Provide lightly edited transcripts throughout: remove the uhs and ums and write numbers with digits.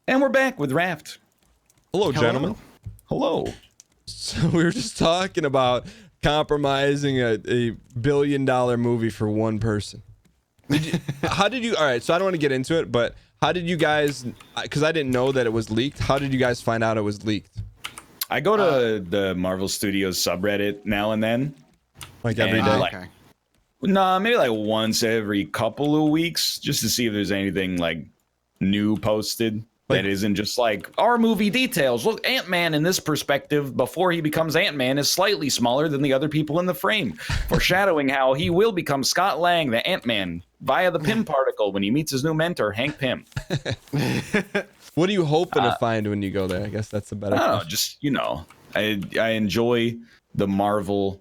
And we're back with Raft. Hello, gentlemen. Hello. So we were just talking about compromising a $1 billion movie for one person. How did you? All right, so I don't want to get into it, but how did you guys? Because I didn't know that it was leaked. How did you guys find out it was leaked? I go to the Marvel Studios subreddit now and then. Like every day? Like, nah, maybe like once every couple of weeks, just to see if there's anything like new posted. That isn't just like our movie details. Look, Ant-Man in this perspective, before he becomes Ant-Man, is slightly smaller than the other people in the frame, foreshadowing how he will become Scott Lang, the Ant-Man, via the Pym particle when he meets his new mentor, Hank Pym. What are you hoping to find when you go there? I guess that's a better question. I don't know, just, I enjoy the Marvel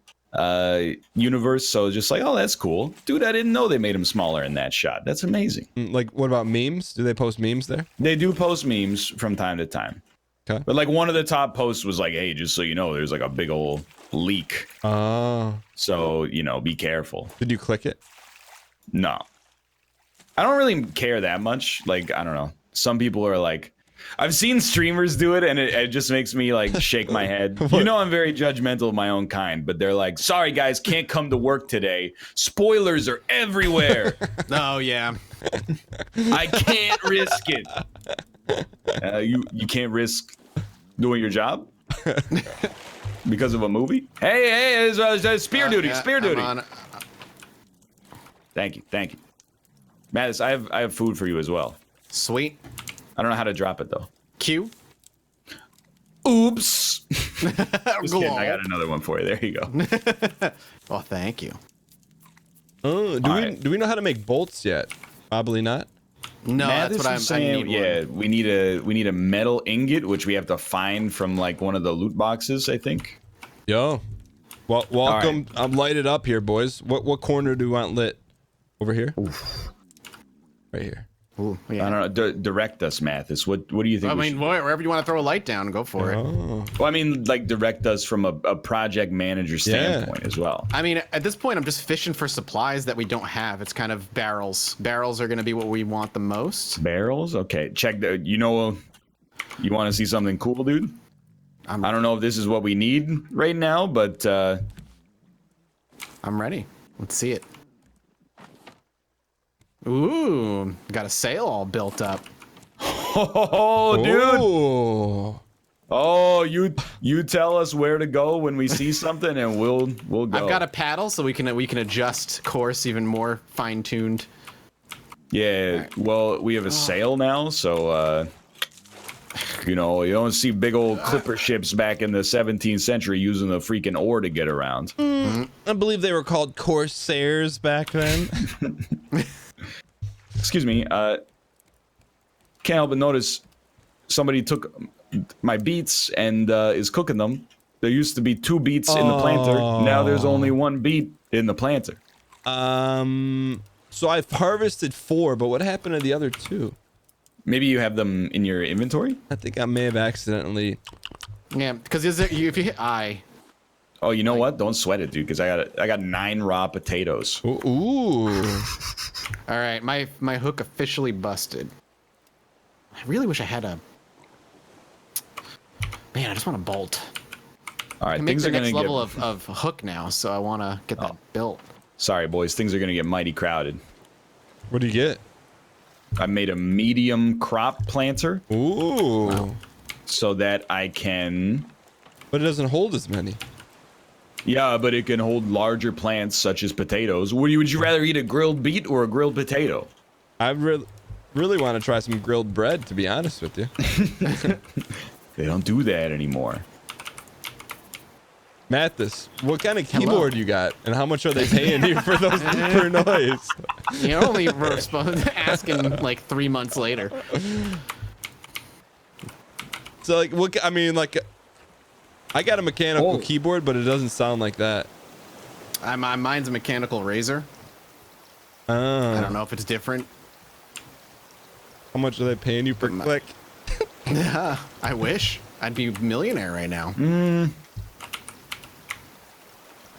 universe, so just like, oh, that's cool, dude. I didn't know they made him smaller in that shot. That's amazing. Like, what about memes? Do they post memes there? They do post memes from time to time. Okay. But like one of the top posts was like, hey, just so you know, there's like a big old leak. Oh. So, be careful. Did you click it? No. I don't really care that much. Like, I don't know. Some people are like, I've seen streamers do it, and it just makes me like shake my head. I'm very judgmental of my own kind, but they're like, sorry guys, can't come to work today. Spoilers are everywhere. Oh yeah. I can't risk it. You can't risk doing your job because of a movie? Hey, it's spear duty, spear duty. Thank you. Mattis, I have food for you as well. Sweet. I don't know how to drop it though. Q. Oops. Just kidding, I got another one for you. There you go. Oh, thank you. Oh, do we know how to make bolts yet? Probably not. No, that's what I'm saying. Yeah, we need a metal ingot, which we have to find from like one of the loot boxes, I think. Yo. Well, welcome. Right. I'm lighted up here, boys. What corner do you want lit? Over here? Oof. Right here. Ooh, yeah. I don't know. Direct us, Mathis. What do you think? I mean, wherever you want to throw a light down, go for it. Well, I mean, like direct us from a project manager standpoint as well. I mean, at this point, I'm just fishing for supplies that we don't have. It's kind of barrels. Barrels are going to be what we want the most. Barrels? Okay. Check the. You want to see something cool, dude? I don't know if this is what we need right now, but I'm ready. Let's see it. Ooh, got a sail all built up. Oh, dude. Ooh. Oh, you tell us where to go when we see something, and we'll go. I've got a paddle, so we can adjust course even more fine-tuned. Yeah. Right. Well, we have a sail now, so you don't see big old clipper ships back in the 17th century using the freaking oar to get around. I believe they were called corsairs back then. Excuse me, can't help but notice somebody took my beets and is cooking them. There used to be 2 beets in the planter. Now there's only 1 beet in the planter. So I've harvested 4, but what happened to the other 2? Maybe you have them in your inventory? I think I may have accidentally. Yeah, because if you hit I. Oh, you know what? Don't sweat it, dude, because I got 9 raw potatoes. Ooh. All right, my hook officially busted. I really wish I had a. Man, I just want a bolt. All right, things are going to get level of hook now, so I want to get that built. Sorry, boys, things are going to get mighty crowded. What do you get? I made a medium crop planter. Ooh. Wow. So that I can. But it doesn't hold as many. Yeah, but it can hold larger plants such as potatoes. Would you rather eat a grilled beet or a grilled potato? I really want to try some grilled bread, to be honest with you. They don't do that anymore. Mathis, what kind of keyboard you got, and how much are they paying you for those per noise? You only were asking like 3 months later. So I got a mechanical keyboard, but it doesn't sound like that. Mine's a mechanical razor. I don't know if it's different. How much are they paying you per click? I wish. I'd be a millionaire right now.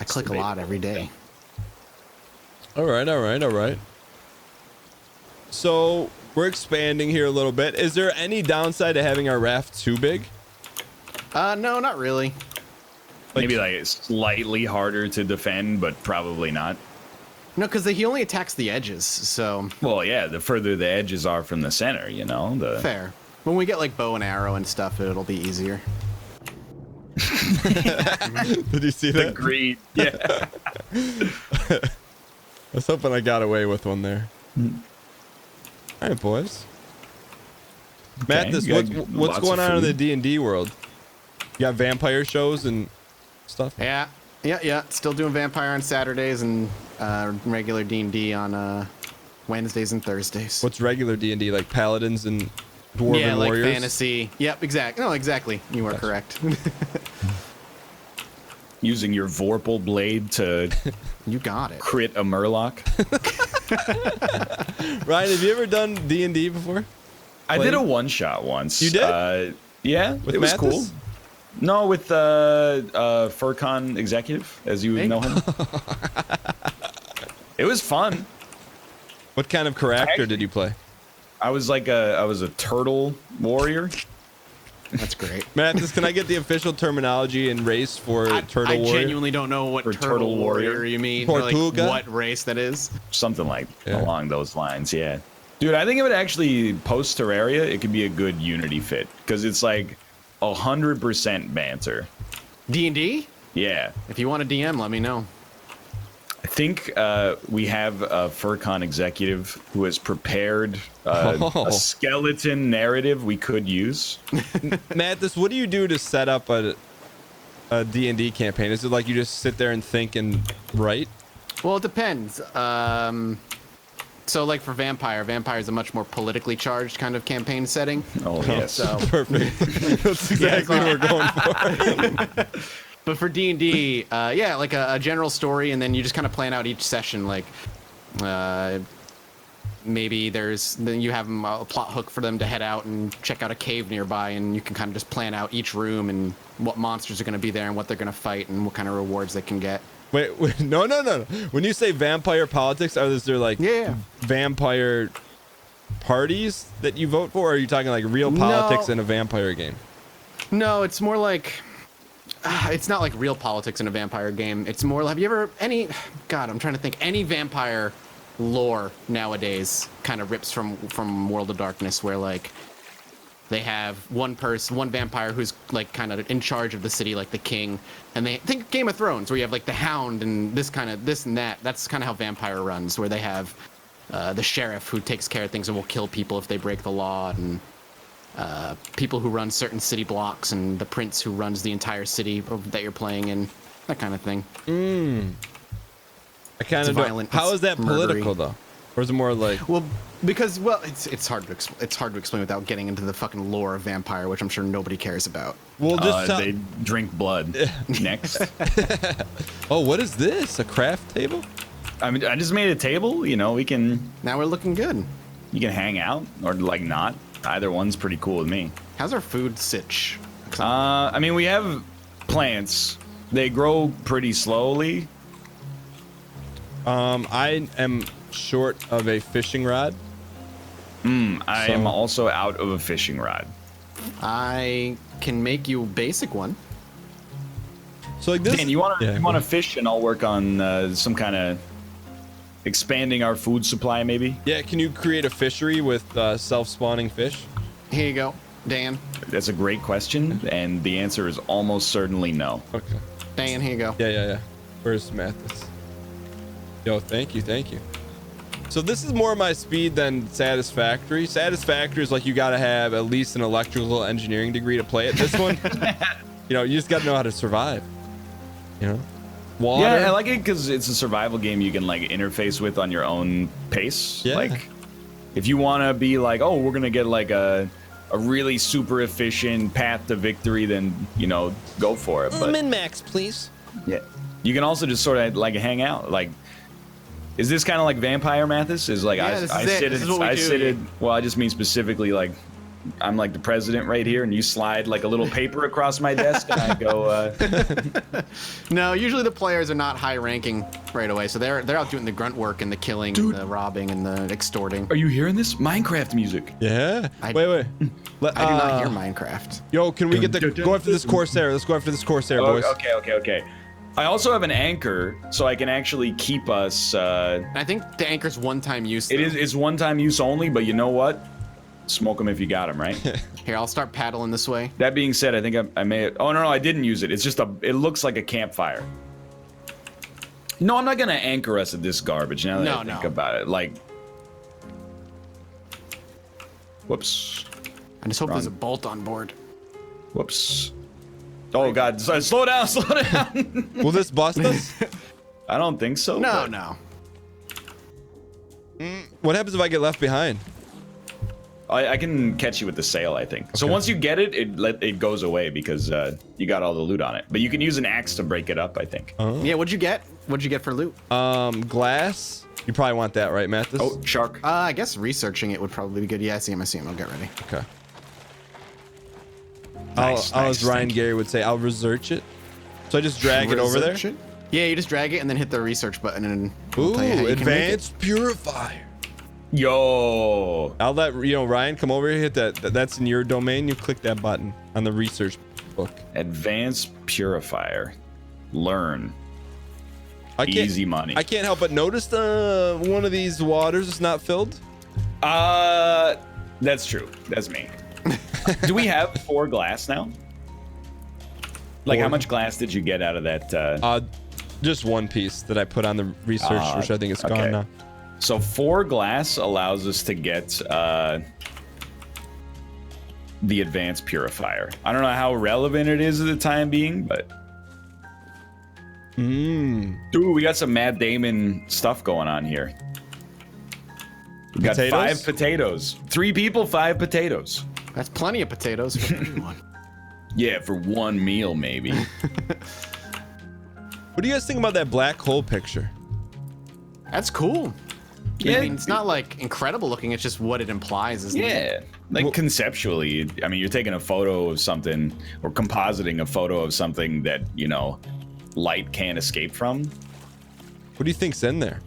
I click a lot every day. All right. So we're expanding here a little bit. Is there any downside to having our raft too big? No, not really. Maybe like it's slightly harder to defend, but probably not. No, because he only attacks the edges, so... Well, yeah, the further the edges are from the center, you know? Fair. When we get, like, bow and arrow and stuff, it'll be easier. Did you see that? Agreed. Yeah. I was hoping I got away with one there. All right, boys. Okay, Mathas, you what's got going lots of on in the food. D&D world? You got vampire shows and stuff? Yeah. Still doing vampire on Saturdays and regular D&D on Wednesdays and Thursdays. What's regular D&D, like paladins and dwarven like warriors? fantasy. Yep, exactly. No, exactly. You are correct. Using your Vorpal blade to You got it. crit a Murloc. Ryan, have you ever done D&D before? I did a one-shot once. You did? Yeah, With it was Mathas? cool. No, with Furcon Executive, as you would know him. It was fun. What kind of character did you play? I was a turtle warrior. That's great. Mathas, can I get the official terminology and race for turtle I warrior? genuinely don't know what For turtle warrior you mean. Or, like, Tortuga? what race that is. Something like Yeah. along those lines, yeah. Dude, I think it would actually, post Terraria, it could be a good Unity fit. Because it's like 100% banter. D&D? Yeah. If you want a DM, let me know. I think we have a Furcon executive who has prepared a skeleton narrative we could use. Mathas, what do you do to set up a D&D campaign? Is it like you just sit there and think and write? Well, it depends. So, like for Vampire is a much more politically charged kind of campaign setting. Oh, yes. So, Perfect. That's exactly what we're going for. but for D&D, yeah, like a general story, and then you just kind of plan out each session. Like, maybe then you have a plot hook for them to head out and check out a cave nearby, and you can kind of just plan out each room and what monsters are going to be there and what they're going to fight and what kind of rewards they can get. Wait, no. When you say vampire politics, is there like vampire parties that you vote for, or are you talking like real politics in a vampire game? No, it's more like it's not like real politics in a vampire game. It's more, have you ever I'm trying to think, any vampire lore nowadays kind of rips from World of Darkness, where like they have one vampire who's like kind of in charge of the city, like the king, and they think Game of Thrones, where you have like the Hound and this and that. That's kind of how vampire runs, where they have the sheriff who takes care of things and will kill people if they break the law, and people who run certain city blocks, and the prince who runs the entire city that you're playing in, that kind of thing. I kind of don't. How is that political though? Or is it more like? Well, because it's hard to explain without getting into the fucking lore of vampire, which I'm sure nobody cares about. Well, just they drink blood. Next. Oh, what is this? A craft table? I mean, I just made a table. You know, Now we're looking good. you can hang out or like not. Either one's pretty cool with me. How's our food sitch? I mean, we have plants. They grow pretty slowly. I am short of a fishing rod. I am also out of a fishing rod. I can make you a basic one. So like this. Dan, you want to fish, and I'll work on some kind of expanding our food supply, maybe. Yeah, can you create a fishery with self-spawning fish? Here you go, Dan. That's a great question, and the answer is almost certainly no. Okay. Dan, here you go. Yeah. Where's Mathas? Yo, thank you. So this is more my speed than Satisfactory. Satisfactory is like you gotta have at least an electrical engineering degree to play it. This one, you just gotta know how to survive. Water. Yeah, I like it because it's a survival game you can like interface with on your own pace. Yeah. Like, if you want to be like, oh, we're gonna get like a really super efficient path to victory, then go for it. But min-max, please. yeah, you can also just sort of like hang out. Like, is this kind of like Vampire Mathas? Is like Yeah, this is it. This is what we do. Well, I just mean specifically like I'm like the president right here, and you slide like a little paper across my desk, and I go. No, usually the players are not high ranking right away, so they're out doing the grunt work and the killing, and the robbing, and the extorting. Are you hearing this Minecraft music? Yeah. I- wait. I do not hear Minecraft. Yo, can we get go after this Corsair? Let's go after this Corsair, boys. Okay. I also have an anchor, so I can actually keep us. I think the anchor's one-time use. Though. It's one-time use only, but you know what? Smoke them if you got them, right? Here, I'll start paddling this way. That being said, I think I may have, oh no, I didn't use it. It's just it looks like a campfire. No, I'm not gonna anchor us at this garbage now that I think about it. Like, whoops. I just hope there's a bolt on board. Whoops. Oh God, slow down. Will this bust us? I don't think so. No. What happens if I get left behind? I can catch you with the sail, I think. So once you get it, it goes away because you got all the loot on it. But you can use an axe to break it up, I think. Yeah, what'd you get? What'd you get for loot? Glass. You probably want that, right, Mathas? Oh, shark. I guess researching it would probably be good. Yeah, I see him. I'll get ready. Okay. Nice, as Ryan Gary would say, I'll research it. So I just drag it over there. Research it? Yeah, you just drag it and then hit the research button and Ooh, it'll tell you how you can make it. advanced purifier. Yo. I'll let Ryan come over here. Hit that. That's in your domain. You click that button on the research book. Advanced purifier. Learn. Easy money. I can't help but notice one of these waters is not filled. That's true. That's me. Do we have 4 glass now? Like, how much glass did you get out of that? Just one piece that I put on the research, which I think is gone now. So 4 glass allows us to get the advanced purifier. I don't know how relevant it is at the time being, but dude, we got some Matt Damon stuff going on here. We got 5 potatoes. 3 people, 5 potatoes. That's plenty of potatoes for anyone. Yeah, for one meal maybe. What do you guys think about that black hole picture? That's cool. Yeah, I mean, it's not like incredible looking. It's just what it implies. Isn't it? Yeah, like conceptually, I mean, you're taking a photo of something or compositing a photo of something that, light can't escape from. What do you think's in there?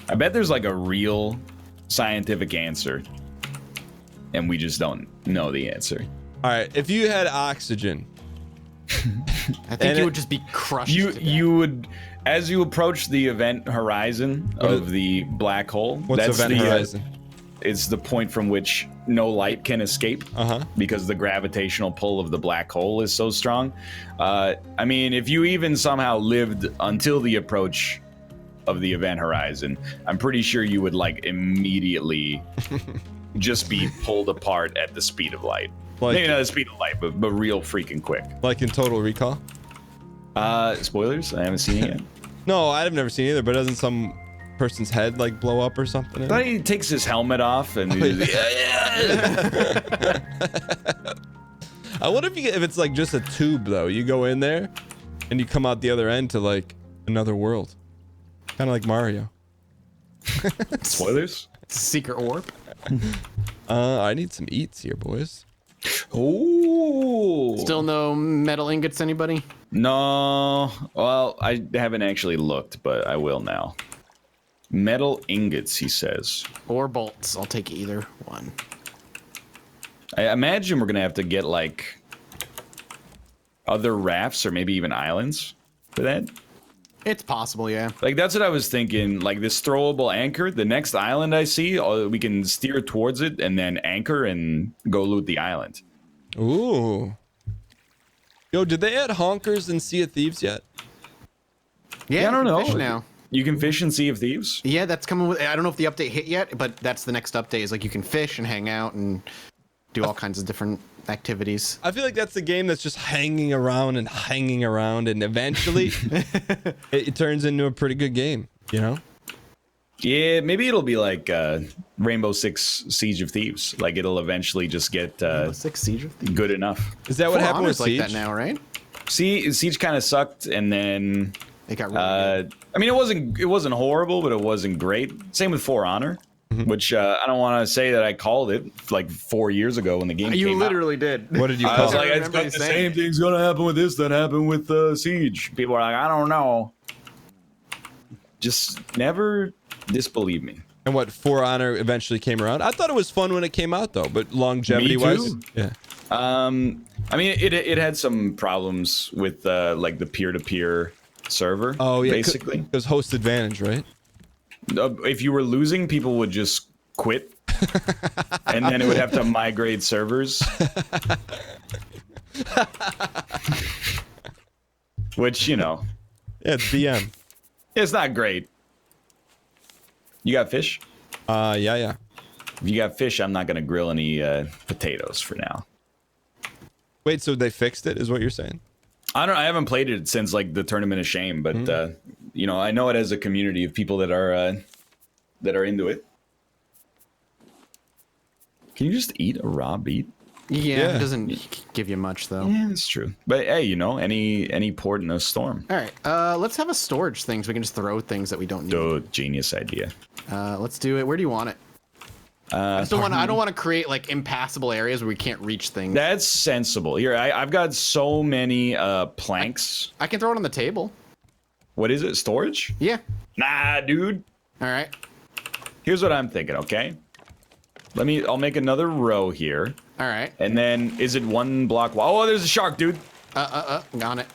I bet there's like a real scientific answer, and we just don't know the answer. All right, if you had oxygen, I think you would just be crushed. You would, as you approach the event horizon of the black hole. What's event horizon? It's the point from which no light can escape because the gravitational pull of the black hole is so strong. I mean, if you even somehow lived until the approach of the event horizon, I'm pretty sure you would like immediately just be pulled apart at the speed of light. Like, maybe not the speed of light, but real freaking quick. Like in Total Recall? Spoilers? I haven't seen it yet. No, I've never seen it either, but doesn't some person's head like blow up or something? I thought he takes his helmet off and I wonder if it's like just a tube though. You go in there and you come out the other end to like another world. Kind of like Mario. Spoilers? Secret warp. I need some eats here, boys. Oh. Still no metal ingots, anybody? No. Well, I haven't actually looked, but I will now. Metal ingots, he says. Or bolts. I'll take either one. I imagine we're gonna have to get like other rafts or maybe even islands for that. It's possible, yeah. Like, that's what I was thinking. Like, this throwable anchor, the next island I see, we can steer towards it and then anchor and go loot the island. Ooh. Yo, did they add honkers in Sea of Thieves yet? Yeah, I don't know. Fish now. You can fish in Sea of Thieves? Yeah, that's coming with. I don't know if the update hit yet, but that's the next update. Is like you can fish and hang out and do all kinds of different activities. I feel like that's the game that's just hanging around, and eventually it turns into a pretty good game, you know? Yeah, maybe it'll be like Rainbow Six Siege of Thieves. Like, it'll eventually just get Six Siege of Thieves. good enough. Is that what For happened with Honor's Siege? like that now, right? Siege kind of sucked, and then It got really good. I mean, it wasn't horrible, but it wasn't great. Same with For Honor. which I don't want to say that I called it like 4 years ago when the game You came literally did. What did you out. I call was it? like, I it's remember got you the saying same it. thing's gonna happen with this that happened with Siege. People are like, I don't know. Just never disbelieve me. And what, For Honor eventually came around? I thought it was fun when it came out, though, but longevity-wise? too. Yeah. I mean, it had some problems with like the peer-to-peer server. Oh, yeah. Basically, It was host advantage, right? if you were losing, people would just quit, and then it would have to migrate servers. Which, Yeah, it's BM. it's not great. You got fish? Yeah. If you got fish, I'm not gonna grill any potatoes for now. Wait, so they fixed it, is what you're saying? I haven't played it since like the Tournament of Shame, but I know it has a community of people that are into it. Can you just eat a raw beet? Yeah, it doesn't give you much though. Yeah, that's true. But hey, any port in a storm. All right, let's have a storage thing so we can just throw things that we don't need. Dude, genius idea. Let's do it. Where do you want it? I don't want to create like impassable areas where we can't reach things. That's sensible. Here, I've got so many planks. I can throw it on the table. What is it? Storage? Yeah. Nah, dude. All right. Here's what I'm thinking, okay? I'll make another row here. All right. And then, is it one block? Oh, there's a shark, dude. On it.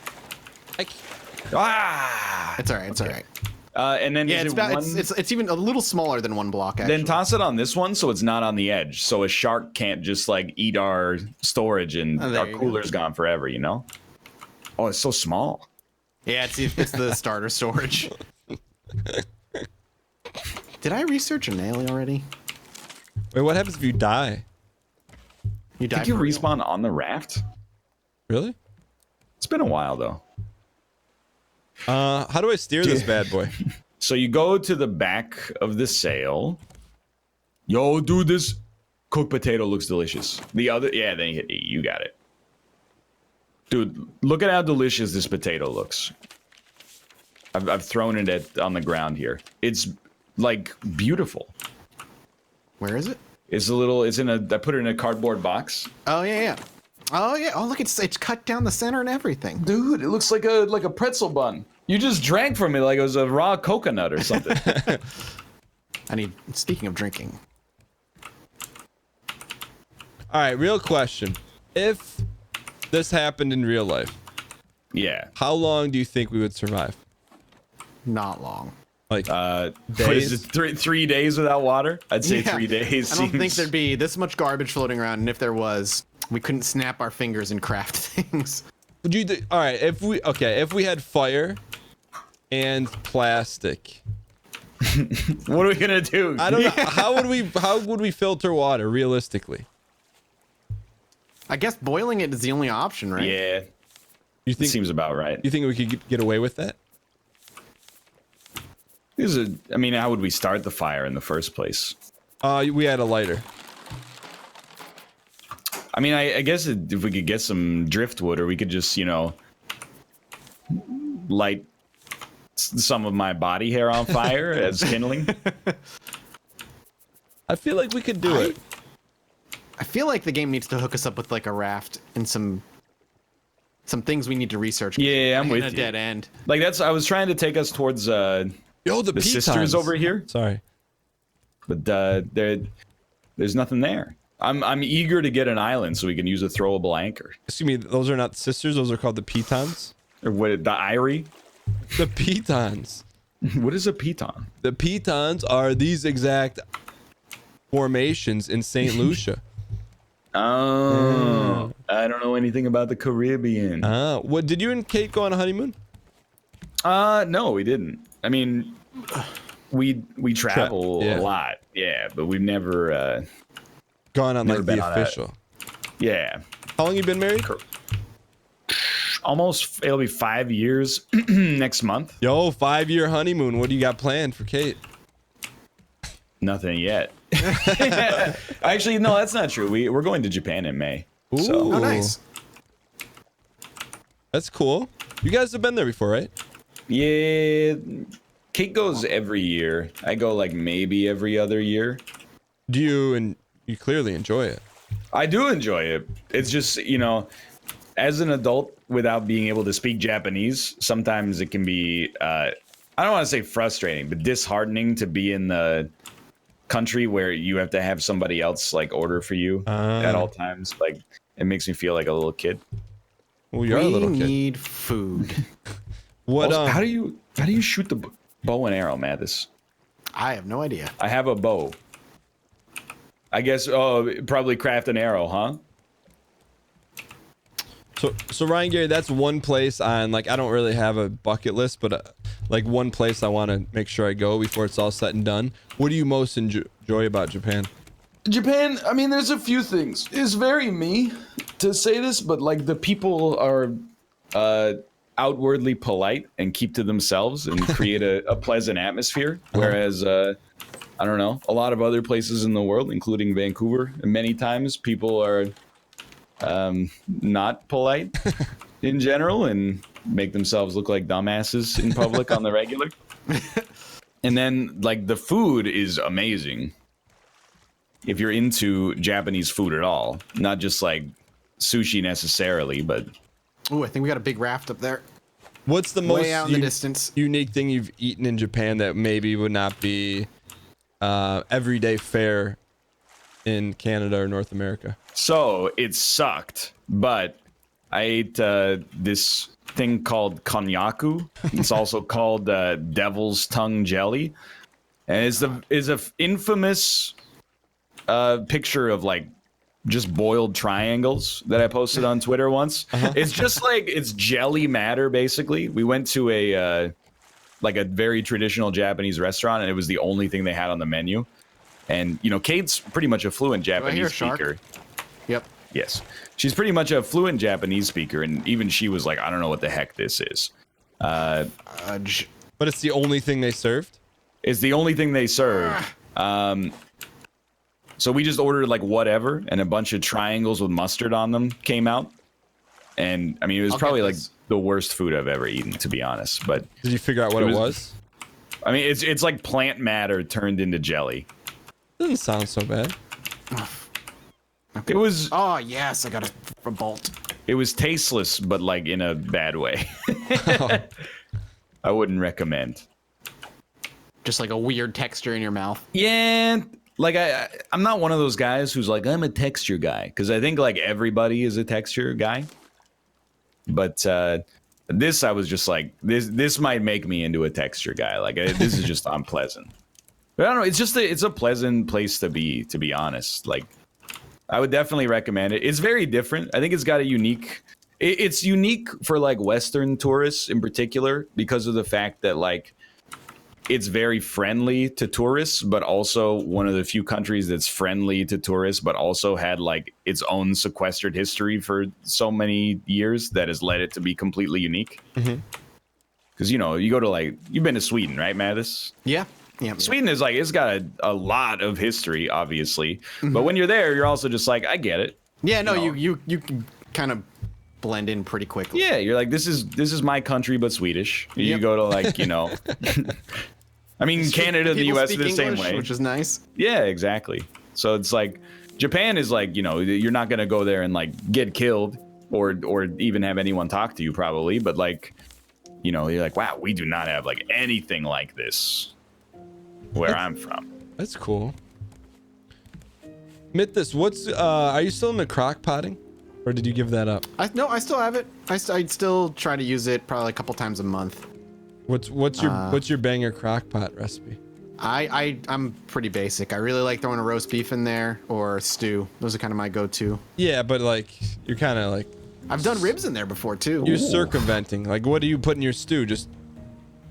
Ah! It's all right. It's all right. And then Yeah, is it's it about, one? it's even a little smaller than one block. Actually. Then toss it on this one so it's not on the edge, so a shark can't just like eat our storage and Oh, there our you cooler's gone forever, you know? Oh, it's so small. Yeah, it's the starter storage. Did I research a nail already? Wait, what happens if you die? You died. Did you for real? respawn on the raft? Really? It's been a while though. How do I steer this bad boy? So you go to the back of the sail. Yo, dude, this cooked potato looks delicious. The other, yeah, then you got it. Dude, look at how delicious this potato looks. I've thrown it on the ground here. It's like beautiful. Where is it? I put it in a cardboard box. Oh yeah. Oh yeah. Oh look, it's cut down the center and everything. Dude, it looks like a pretzel bun. You just drank from it like it was a raw coconut or something. Speaking of drinking. All right, real question. If this happened in real life, Yeah. how long do you think we would survive? Not long. Like, What days? is it, 3 days without water? I'd say Yeah. 3 days. I don't think seems- there'd be this much garbage floating around, and if there was, we couldn't snap our fingers and craft things. would you all right, if we had fire and plastic. What are we gonna do? I don't know. How would we filter water realistically? I guess boiling it is the only option, right? Yeah, You it think seems about right. we could get away with that? How would we start the fire in the first place? We had a lighter. I guess if we could get some driftwood, or we could just, light some of my body hair on fire as kindling. I feel like we could do it. I feel like the game needs to hook us up with like a raft and some things we need to research. Yeah, I'm In with a you. dead end. Like I was trying to take us towards Yo, the the pitons. sisters over here, Sorry. but there's nothing there. I'm eager to get an island so we can use a throwable anchor. Excuse me, those are not sisters, those are called the pitons. Or what? The Irie? The pitons. What is a piton? The pitons are these exact formations in St. Lucia. Oh, I don't know anything about the Caribbean. What did you and Kate go on a honeymoon? No, we didn't. We travel yeah. a lot, yeah, but we've never, Gone on Never like been the on that. official. yeah, How long you been married? almost. It'll be 5 years next month. Yo, 5-year honeymoon. What do you got planned for Kate? Nothing yet. Actually, no, that's not true. We're going to Japan in May. So Ooh. Oh, nice. That's cool. You guys have been there before, right? yeah, Kate goes every year. I go like maybe every other year. Do you, and you clearly enjoy it. I do enjoy it. It's just, you know, as an adult without being able to speak Japanese, sometimes it can be, I don't want to say frustrating, but disheartening to be in the country where you have to have somebody else like order for you at all times. Like, it makes me feel like a little kid. Well, you're a little kid. We need food. What? Also, how do you shoot the bow and arrow, Mathas? I have no idea. I have a bow. I guess probably craft an arrow, huh? So Ryan Gary, that's one place on, like, I don't really have a bucket list, but like one place I want to make sure I go before it's all said and done. What do you most enjoy about Japan? Japan, I mean, there's a few things. It's very me to say this, but like the people are outwardly polite and keep to themselves and create a pleasant atmosphere. Whereas, I don't know, a lot of other places in the world, including Vancouver, many times people are not polite in general and make themselves look like dumbasses in public on the regular. And then, like, the food is amazing. If you're into Japanese food at all, not just like sushi necessarily, but Ooh, I think we got a big raft up there. What's the Way out in the distance. unique thing you've eaten in Japan that maybe would not be everyday fare in Canada or North America? so it sucked. But I ate this thing called konnyaku. It's also called devil's tongue jelly, and it's a infamous picture of like just boiled triangles that I posted on Twitter once. It's just like, it's jelly matter basically. We went to a like a very traditional Japanese restaurant, and it was the only thing they had on the menu. And you know, Kate's pretty much a fluent Japanese speaker. Yep. Yes, she's pretty much a fluent Japanese speaker, and even she was like, I don't know what the heck this is. But it's the only thing they served? It's the only thing they served. So we just ordered like whatever, and a bunch of triangles with mustard on them came out. And I mean, it was probably like the worst food I've ever eaten, to be honest. But did you figure out what it was? I mean, it's like plant matter turned into jelly. Doesn't sound so bad. It was. Oh yes, I got a bolt. It was tasteless, but like in a bad way. I wouldn't recommend. Just like a weird texture in your mouth. Yeah, like I'm not one of those guys who's like, I'm a texture guy, because I think like everybody is a texture guy. But this, I was just like, this might make me into a texture guy. Like this is just unpleasant. But I don't know. It's just it's a pleasant place to be honest. Like, I would definitely recommend it. It's very different. I think it's got a unique. It's unique for like Western tourists in particular because of the fact that like it's very friendly to tourists, but also one of the few countries that's friendly to tourists, but also had like its own sequestered history for so many years that has led it to be completely unique. Because you know, you go to like, you've been to Sweden, right, Mathas? Yeah. Yeah. Sweden is like, it's got a lot of history, obviously, but when you're there, you're also just like, I get it. Yeah. No, You know? you can kind of blend in pretty quickly. Yeah, you're like, this is my country, but Swedish. You go to like, you know. I mean, Canada and the People U.S. speak are the same English, way. which is nice. Yeah, exactly. So it's like, Japan is like, you know, you're not going to go there and like get killed or even have anyone talk to you probably. But like, you know, you're like, wow, we do not have like anything like this where I'm from. That's cool. Mythos, what's are you still in the crock potting, or did you give that up? No, I still have it. I'd still try to use it probably a couple times a month. What's your banger crock pot recipe? I'm pretty basic. I really like throwing a roast beef in there or stew. Those are kind of my go-to. Yeah, but like you're kind of like, I've done ribs in there before too. you're circumventing. Like, what do you put in your stew? Just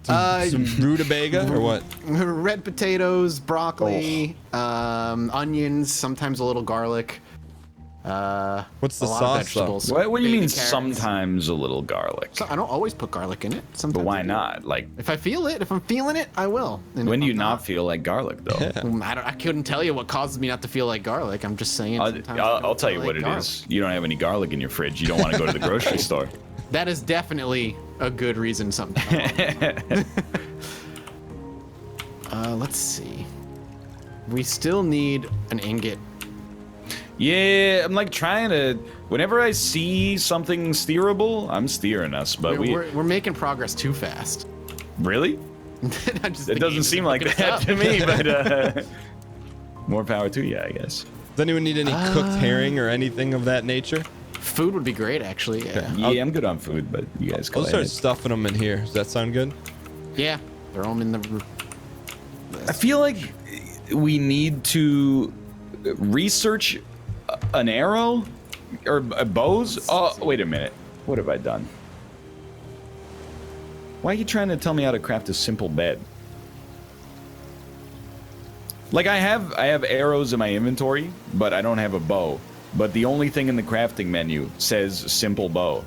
some rutabaga or what? Red potatoes, broccoli, onions, sometimes a little garlic. What's the a lot of sauce, vegetables. What do you Baby mean carrots. sometimes a little garlic? So I don't always put garlic in it. Sometimes But why I do. not? Like, If I feel it, if I'm feeling it, I will. And when if do you I'm not feel like garlic though? I couldn't tell you what causes me not to feel like garlic. I'm just saying. sometimes I I'll don't tell you feel what like it garlic. is. You don't have any garlic in your fridge. You don't want to go to the grocery store. That is definitely a good reason sometimes. Let's see. We still need an ingot. Yeah, I'm like trying to. Whenever I see something steerable, I'm steering us. But We're making progress too fast. really? It doesn't seem like that to me. But more power to you, I guess. Does anyone need any cooked herring or anything of that nature? Food would be great, actually. Yeah. Yeah, I'm good on food, but you guys go I'll start ahead. stuffing them in here. Does that sound good? Yeah. Throw them in the. I feel like we need to research an arrow or bows. Oh, wait a minute. What have I done? Why are you trying to tell me how to craft a simple bed? Like I have arrows in my inventory, but I don't have a bow. But the only thing in the crafting menu says simple bow.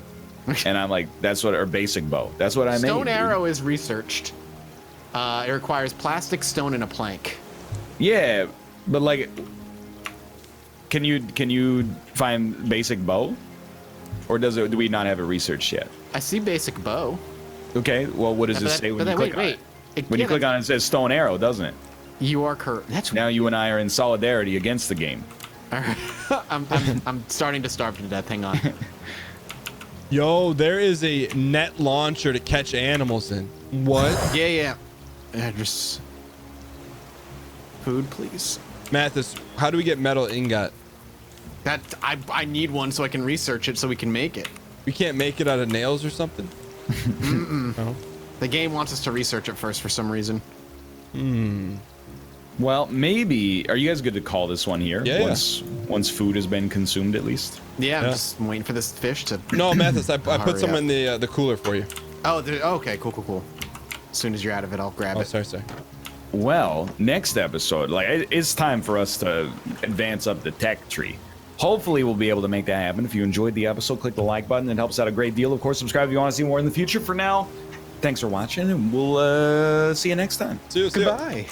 And I'm like, that's what, or basic bow. That's what I made. Stone arrow is researched. It requires plastic, stone, and a plank. Yeah, but like, can you find basic bow, or do we not have it researched yet? I see basic bow. Okay, well, what does it say when you click on it? When you click on it, it says stone arrow, doesn't it? You are correct. That's Now you and I are in solidarity against the game. All right. I'm starting to starve to death. Hang on. Yo, there is a net launcher to catch animals in. What? Yeah. Just food, please. Mathas, how do we get metal ingot? That I need one so I can research it so we can make it. We can't make it out of nails or something? No. The game wants us to research it first for some reason. Well, maybe. Are you guys good to call this one here? Yeah. Once food has been consumed, at least. Yeah, I'm Yeah. just waiting for this fish to. No, Mathas, I put Hurry some up. in the cooler for you. Oh, okay, cool. As soon as you're out of it, I'll grab Oh, it. sorry. Well, next episode, like it's time for us to advance up the tech tree. Hopefully, we'll be able to make that happen. If you enjoyed the episode, click the like button. It helps out a great deal. Of course, subscribe if you want to see more in the future. For now, thanks for watching, and we'll see you next time. See you. Goodbye.